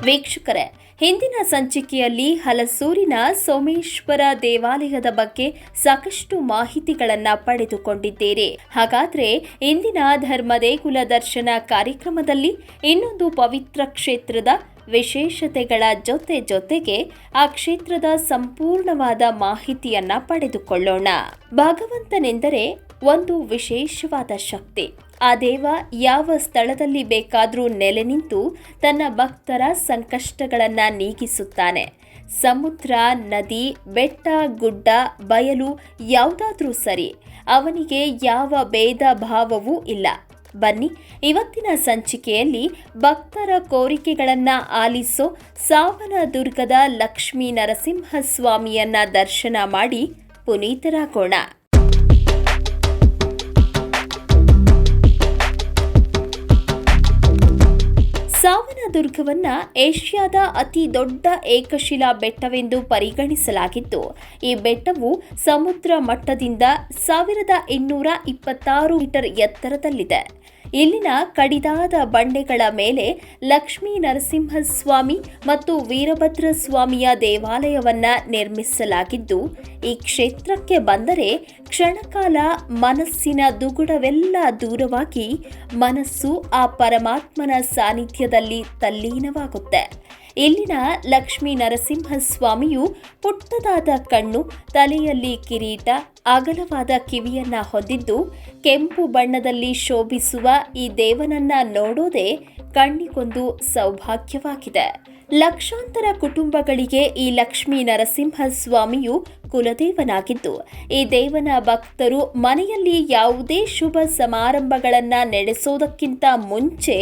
ವೀಕ್ಷಕರೇ, ಹಿಂದಿನ ಸಂಚಿಕೆಯಲ್ಲಿ ಹಲಸೂರಿನ ಸೋಮೇಶ್ವರ ದೇವಾಲಯದ ಬಗ್ಗೆ ಸಾಕಷ್ಟು ಮಾಹಿತಿಗಳನ್ನು ಪಡೆದುಕೊಂಡಿದ್ದೀರಿ. ಹಾಗಾದ್ರೆ ಇಂದಿನ ಧರ್ಮದೇಗುಲ ದರ್ಶನ ಕಾರ್ಯಕ್ರಮದಲ್ಲಿ ಇನ್ನೊಂದು ಪವಿತ್ರ ಕ್ಷೇತ್ರದ ವಿಶೇಷತೆಗಳ ಜೊತೆಗೆ ಆ ಕ್ಷೇತ್ರದ ಸಂಪೂರ್ಣವಾದ ಮಾಹಿತಿಯನ್ನ ಪಡೆದುಕೊಳ್ಳೋಣ. ಭಗವಂತನೆಂದರೆ ಒಂದು ವಿಶೇಷವಾದ ಶಕ್ತಿ. ಆ ದೇವ ಯಾವ ಸ್ಥಳದಲ್ಲಿ ಬೇಕಾದರೂ ನೆಲೆ ನಿಂತು ತನ್ನ ಭಕ್ತರ ಸಂಕಷ್ಟಗಳನ್ನು ನೀಗಿಸುತ್ತಾನೆ. ಸಮುದ್ರ, ನದಿ, ಬೆಟ್ಟ, ಗುಡ್ಡ, ಬಯಲು ಯಾವುದಾದ್ರೂ ಸರಿ, ಅವನಿಗೆ ಯಾವ ಭೇದ ಭಾವವೂ ಇಲ್ಲ. ಬನ್ನಿ, ಇವತ್ತಿನ ಸಂಚಿಕೆಯಲ್ಲಿ ಭಕ್ತರ ಕೋರಿಕೆಗಳನ್ನು ಆಲಿಸೋ ಸಾವನದುರ್ಗದ ಲಕ್ಷ್ಮೀ ನರಸಿಂಹಸ್ವಾಮಿಯನ್ನ ದರ್ಶನ ಮಾಡಿ ಪುನೀತರಾಗೋಣ. ಸಾವನದುರ್ಗವನ್ನ ಏಷ್ಯಾದ ಅತಿ ದೊಡ್ಡ ಏಕಶಿಲಾ ಬೆಟ್ಟವೆಂದು ಪರಿಗಣಿಸಲಾಗಿದ್ದು, ಈ ಬೆಟ್ಟವು ಸಮುದ್ರ ಮಟ್ಟದಿಂದ 1226 ಮೀಟರ್ ಎತ್ತರದಲ್ಲಿದೆ. ಇಲ್ಲಿನ ಕಡಿದಾದ ಬಂಡೆಗಳ ಮೇಲೆ ಲಕ್ಷ್ಮೀ ನರಸಿಂಹಸ್ವಾಮಿ ಮತ್ತು ವೀರಭದ್ರ ಸ್ವಾಮಿಯ ದೇವಾಲಯವನ್ನ ನಿರ್ಮಿಸಲಾಗಿದ್ದು, ಈ ಕ್ಷೇತ್ರಕ್ಕೆ ಬಂದರೆ ಕ್ಷಣಕಾಲ ಮನಸ್ಸಿನ ದುಗುಡವೆಲ್ಲ ದೂರವಾಗಿ ಮನಸ್ಸು ಆ ಪರಮಾತ್ಮನ ಸಾನ್ನಿಧ್ಯದಲ್ಲಿ ತಲ್ಲೀನವಾಗುತ್ತೆ. ಇಲ್ಲಿನ ಲಕ್ಷ್ಮೀ ನರಸಿಂಹಸ್ವಾಮಿಯು ಪುಟ್ಟದಾದ ಕಣ್ಣು, ತಲೆಯಲ್ಲಿ ಕಿರೀಟ, ಅಗಲವಾದ ಕಿವಿಯನ್ನ ಹೊಂದಿದ್ದು, ಕೆಂಪು ಬಣ್ಣದಲ್ಲಿ ಶೋಭಿಸುವ ಈ ದೇವನನ್ನ ನೋಡೋದೇ ಕಣ್ಣಿಗೊಂದು ಸೌಭಾಗ್ಯವಾಗಿದೆ. ಲಕ್ಷಾಂತರ ಕುಟುಂಬಗಳಿಗೆ ಈ ಲಕ್ಷ್ಮೀ ನರಸಿಂಹಸ್ವಾಮಿಯು ಕುಲದೇವನಾಗಿದ್ದು, ಈ ದೇವನ ಭಕ್ತರು ಮನೆಯಲ್ಲಿ ಯಾವುದೇ ಶುಭ ಸಮಾರಂಭಗಳನ್ನು ನಡೆಸೋದಕ್ಕಿಂತ ಮುಂಚೆ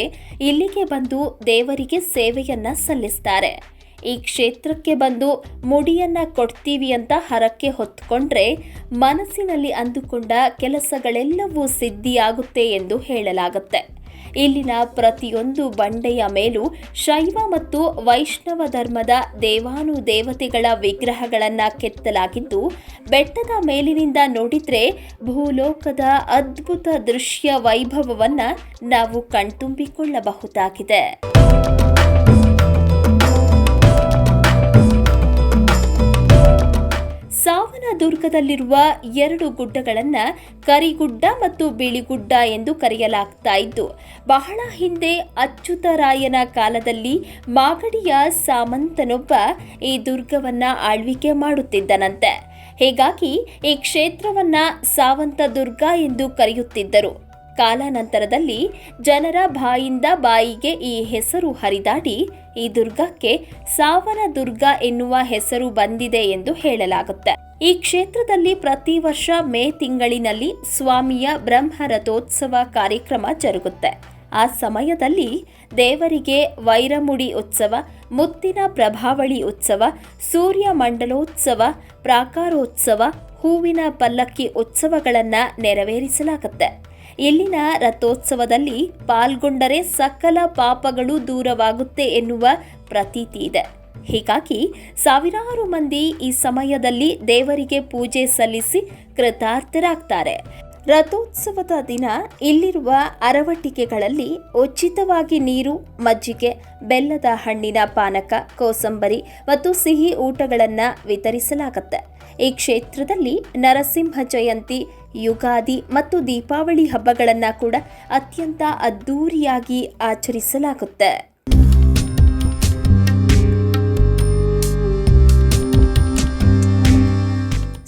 ಇಲ್ಲಿಗೆ ಬಂದು ದೇವರಿಗೆ ಸೇವೆಯನ್ನ ಸಲ್ಲಿಸ್ತಾರೆ. ಈ ಕ್ಷೇತ್ರಕ್ಕೆ ಬಂದು ಮುಡಿಯನ್ನ ಕೊಡ್ತೀವಿ ಅಂತ ಹರಕೆ ಹೊತ್ಕೊಂಡ್ರೆ ಮನಸ್ಸಿನಲ್ಲಿ ಅಂದುಕೊಂಡ ಕೆಲಸಗಳೆಲ್ಲವೂ ಸಿದ್ಧಿಯಾಗುತ್ತೆ ಎಂದು ಹೇಳಲಾಗುತ್ತೆ. ಇಲ್ಲಿನ ಪ್ರತಿಯೊಂದು ಬಂಡೆಯ ಮೇಲೂ ಶೈವ ಮತ್ತು ವೈಷ್ಣವ ಧರ್ಮದ ದೇವಾನುದೇವತೆಗಳ ವಿಗ್ರಹಗಳನ್ನು ಕೆತ್ತಲಾಗಿದ್ದು, ಬೆಟ್ಟದ ಮೇಲಿನಿಂದ ನೋಡಿದ್ರೆ ಭೂಲೋಕದ ಅದ್ಭುತ ದೃಶ್ಯ ವೈಭವವನ್ನ ನಾವು ಕಣ್ತುಂಬಿಕೊಳ್ಳಬಹುದಾಗಿದೆ. ಸಾವನದುರ್ಗದಲ್ಲಿರುವ 2 ಗುಡ್ಡಗಳನ್ನು ಕರಿಗುಡ್ಡ ಮತ್ತು ಬಿಳಿಗುಡ್ಡ ಎಂದು ಕರೆಯಲಾಗ್ತಾ ಇದ್ದು, ಬಹಳ ಹಿಂದೆ ಅಚ್ಯುತರಾಯನ ಕಾಲದಲ್ಲಿ ಮಾಗಡಿಯ ಸಾಮಂತನೊಬ್ಬ ಈ ದುರ್ಗವನ್ನ ಆಳ್ವಿಕೆ ಮಾಡುತ್ತಿದ್ದನಂತೆ. ಹೀಗಾಗಿ ಈ ಕ್ಷೇತ್ರವನ್ನ ಸಾವಂತ ದುರ್ಗ ಎಂದು ಕರೆಯುತ್ತಿದ್ದರು. ಕಾಲಾನಂತರದಲ್ಲಿ ಜನರ ಬಾಯಿಂದ ಬಾಯಿಗೆ ಈ ಹೆಸರು ಹರಿದಾಡಿ ಈ ದುರ್ಗಕ್ಕೆ ಸಾವನದುರ್ಗ ಎನ್ನುವ ಹೆಸರು ಬಂದಿದೆ ಎಂದು ಹೇಳಲಾಗುತ್ತೆ. ಈ ಕ್ಷೇತ್ರದಲ್ಲಿ ಪ್ರತಿ ವರ್ಷ ಮೇ ತಿಂಗಳಿನಲ್ಲಿ ಸ್ವಾಮಿಯ ಬ್ರಹ್ಮರಥೋತ್ಸವ ಕಾರ್ಯಕ್ರಮ ಜರುಗುತ್ತೆ. ಆ ಸಮಯದಲ್ಲಿ ದೇವರಿಗೆ ವೈರಮುಡಿ ಉತ್ಸವ, ಮುತ್ತಿನ ಪ್ರಭಾವಳಿ ಉತ್ಸವ, ಸೂರ್ಯ ಮಂಡಲೋತ್ಸವ, ಪ್ರಾಕಾರೋತ್ಸವ, ಹೂವಿನ ಪಲ್ಲಕ್ಕಿ ಉತ್ಸವಗಳನ್ನು ನೆರವೇರಿಸಲಾಗುತ್ತೆ. ಇಲ್ಲಿನ ರಥೋತ್ಸವದಲ್ಲಿ ಪಾಲ್ಗೊಂಡರೆ ಸಕಲ ಪಾಪಗಳು ದೂರವಾಗುತ್ತೆ ಎನ್ನುವ ಪ್ರತೀತಿ ಇದೆ. ಹೀಗಾಗಿ ಸಾವಿರಾರು ಮಂದಿ ಈ ಸಮಯದಲ್ಲಿ ದೇವರಿಗೆ ಪೂಜೆ ಸಲ್ಲಿಸಿ ಕೃತಾರ್ಥರಾಗ್ತಾರೆ. ರಥೋತ್ಸವದ ದಿನ ಇಲ್ಲಿರುವ ಅರವಟ್ಟಿಗೆಗಳಲ್ಲಿ ಉಚಿತವಾಗಿ ನೀರು, ಮಜ್ಜಿಗೆ, ಬೆಲ್ಲದ ಹಣ್ಣಿನ ಪಾನಕ, ಕೋಸಂಬರಿ ಮತ್ತು ಸಿಹಿ ಊಟಗಳನ್ನು ವಿತರಿಸಲಾಗುತ್ತೆ. ಈ ಕ್ಷೇತ್ರದಲ್ಲಿ ನರಸಿಂಹ ಜಯಂತಿ, ಯುಗಾದಿ ಮತ್ತು ದೀಪಾವಳಿ ಹಬ್ಬಗಳನ್ನು ಕೂಡ ಅತ್ಯಂತ ಅದ್ಧೂರಿಯಾಗಿ ಆಚರಿಸಲಾಗುತ್ತೆ.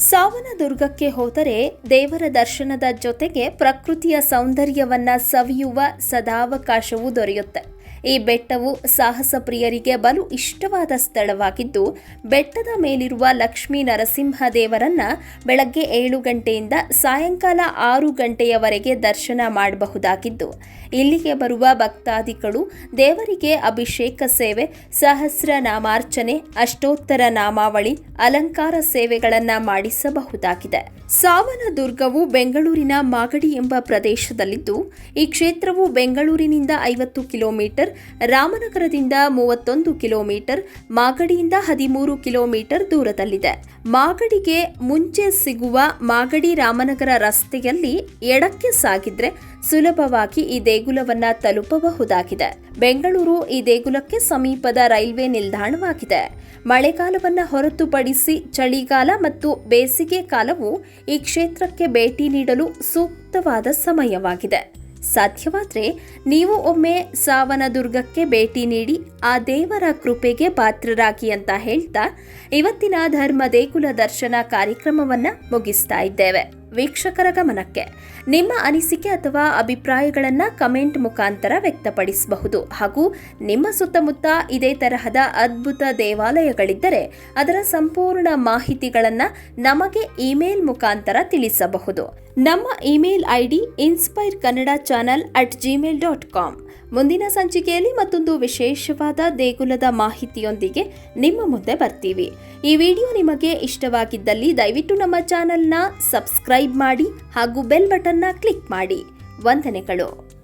ಸಾವನದುರ್ಗಕ್ಕೆ ಹೋದರೆ ದೇವರ ದರ್ಶನದ ಜೊತೆಗೆ ಪ್ರಕೃತಿಯ ಸೌಂದರ್ಯವನ್ನ ಸವಿಯುವ ಸದಾವಕಾಶವೂ ದೊರೆಯುತ್ತೆ. ಈ ಬೆಟ್ಟವು ಸಾಹಸ ಪ್ರಿಯರಿಗೆ ಬಲು ಇಷ್ಟವಾದ ಸ್ಥಳವಾಗಿದ್ದು, ಬೆಟ್ಟದ ಮೇಲಿರುವ ಲಕ್ಷ್ಮೀ ನರಸಿಂಹ ದೇವರನ್ನ ಬೆಳಗ್ಗೆ 7 ಗಂಟೆಯಿಂದ ಸಾಯಂಕಾಲ 6 ಗಂಟೆಯವರೆಗೆ ದರ್ಶನ ಮಾಡಬಹುದಾಗಿದ್ದು, ಇಲ್ಲಿಗೆ ಬರುವ ಭಕ್ತಾದಿಗಳು ದೇವರಿಗೆ ಅಭಿಷೇಕ ಸೇವೆ, ಸಹಸ್ರ ನಾಮಾರ್ಚನೆ, ಅಷ್ಟೋತ್ತರ ನಾಮಾವಳಿ, ಅಲಂಕಾರ ಸೇವೆಗಳನ್ನು ಮಾಡಿಸಬಹುದಾಗಿದೆ. ಸಾವನದುರ್ಗವು ಬೆಂಗಳೂರಿನ ಮಾಗಡಿ ಎಂಬ ಪ್ರದೇಶದಲ್ಲಿದ್ದು, ಈ ಕ್ಷೇತ್ರವು ಬೆಂಗಳೂರಿನಿಂದ 50 ಕಿಲೋಮೀಟರ್, ರಾಮನಗರದಿಂದ 31 ಕಿಲೋಮೀಟರ್, ಮಾಗಡಿಯಿಂದ 13 ಕಿಲೋಮೀಟರ್ ದೂರದಲ್ಲಿದೆ. ಮಾಗಡಿಗೆ ಮುಂಚೆ ಸಿಗುವ ಮಾಗಡಿ ರಾಮನಗರ ರಸ್ತೆಯಲ್ಲಿ ಎಡಕ್ಕೆ ಸಾಗಿದ್ರೆ ಸುಲಭವಾಗಿ ಈ ದೇಗುಲವನ್ನ ತಲುಪಬಹುದಾಗಿದೆ. ಬೆಂಗಳೂರು ಈ ದೇಗುಲಕ್ಕೆ ಸಮೀಪದ ರೈಲ್ವೆ ನಿಲ್ದಾಣವಾಗಿದೆ. ಮಳೆಗಾಲವನ್ನ ಹೊರತುಪಡಿಸಿ ಚಳಿಗಾಲ ಮತ್ತು ಬೇಸಿಗೆ ಕಾಲವು ಈ ಕ್ಷೇತ್ರಕ್ಕೆ ಭೇಟಿ ನೀಡಲು ಸೂಕ್ತವಾದ ಸಮಯವಾಗಿದೆ. ಸಾಧ್ಯವಾದರೆ ನೀವು ಒಮ್ಮೆ ಸಾವನದುರ್ಗಕ್ಕೆ ಭೇಟಿ ನೀಡಿ ಆ ದೇವರ ಕೃಪೆಗೆ ಪಾತ್ರರಾಗಿ ಅಂತ ಹೇಳ್ತಾ ಇವತ್ತಿನ ಧರ್ಮ ದೇಗುಲ ದರ್ಶನ ಕಾರ್ಯಕ್ರಮವನ್ನ ಮುಗಿಸ್ತಾ ಇದ್ದೇವೆ. ವೀಕ್ಷಕರ ಗಮನಕ್ಕೆ ನಿಮ್ಮ ಅನಿಸಿಕೆ ಅಥವಾ ಅಭಿಪ್ರಾಯಗಳನ್ನ ಕಮೆಂಟ್ ಮುಖಾಂತರ ವ್ಯಕ್ತಪಡಿಸಬಹುದು. ಹಾಗೂ ನಿಮ್ಮ ಸುತ್ತಮುತ್ತ ಇದೇ ತರಹದ ಅದ್ಭುತ ದೇವಾಲಯಗಳಿದ್ದರೆ ಅದರ ಸಂಪೂರ್ಣ ಮಾಹಿತಿಗಳನ್ನ ನಮಗೆ ಇಮೇಲ್ ಮುಖಾಂತರ ತಿಳಿಸಬಹುದು. ನಮ್ಮ ಇಮೇಲ್ ಐಡಿ inspireKannada@gmail.com. ಮುಂದಿನ ಸಂಚಿಕೆಯಲ್ಲಿ ಮತ್ತೊಂದು ವಿಶೇಷವಾದ ದೇಗುಲದ ಮಾಹಿತಿಯೊಂದಿಗೆ ನಿಮ್ಮ ಮುಂದೆ ಬರ್ತೀವಿ. ಈ ವಿಡಿಯೋ ನಿಮಗೆ ಇಷ್ಟವಾಗಿದ್ದಲ್ಲಿ ದಯವಿಟ್ಟು ನಮ್ಮ ಚಾನೆಲ್ನ ಸಬ್ಸ್ಕ್ರೈಬ್ ಮಾಡಿ ಹಾಗೂ ಬೆಲ್ ಬಟನ್ನ ಕ್ಲಿಕ್ ಮಾಡಿ. ವಂದನೆಗಳು.